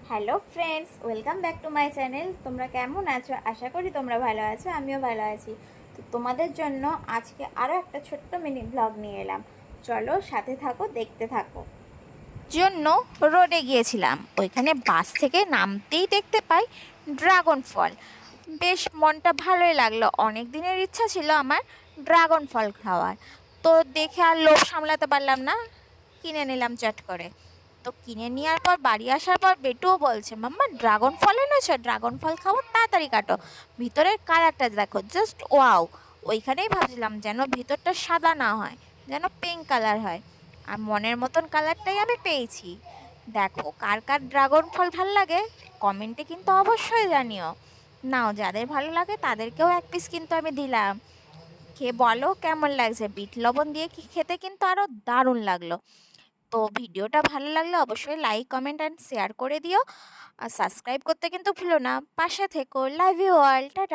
Hello friends, welcome back to my channel. তোমরা কেমন আছো? আশা করি তোমরা ভালো আছো, আমিও ভালো আছি। তো তোমাদের জন্য আজকে আরও একটা ছোট্ট মিনি ব্লগ নিয়ে এলাম। চলো সাথে থাকো, দেখতে থাকো। জন্য রোডে গিয়েছিলাম, ওইখানে বাস থেকে নামতেই দেখতে পাই ড্রাগন ফল। বেশ মনটা ভালোই লাগলো, অনেক দিনের ইচ্ছা ছিল আমার ড্রাগন ফল খাওয়ার। তো দেখে আর লোভ সামলাতে পারলাম না, কিনে নিলাম চট করে। তো কিনে নেওয়ার পর বাড়ি আসার পর বেটুও বলছে, মাম্মা ড্রাগন ফল এনেছো, ড্রাগন ফল খাবো, তাড়াতাড়ি কাটো, ভিতরের কালারটা দেখো, জাস্ট ওয়াও। ওইখানেই ভাবছিলাম যেন ভিতরটা সাদা না হয়, যেন পিঙ্ক কালার হয়। আর মনের মতন কালারটাই আমি পেয়েছি। দেখো কার কার ড্রাগন ফল ভাল লাগে, কমেন্টে কিন্তু অবশ্যই জানিও। নাও, যাদের ভালো লাগে তাদেরকেও এক পিস কিন্তু আমি দিলাম। খেয়ে বলো কেমন লাগছে, বিট লবণ দিয়ে কি খেতে কিন্তু আরো দারুণ লাগলো। তো ভিডিওটা ভালো লাগলে অবশ্যই লাইক, কমেন্ট অ্যান্ড শেয়ার করে দিও। আর সাবস্ক্রাইব করতে কিন্তু ভুলো না। পাশে থেকো। Love you all, tata.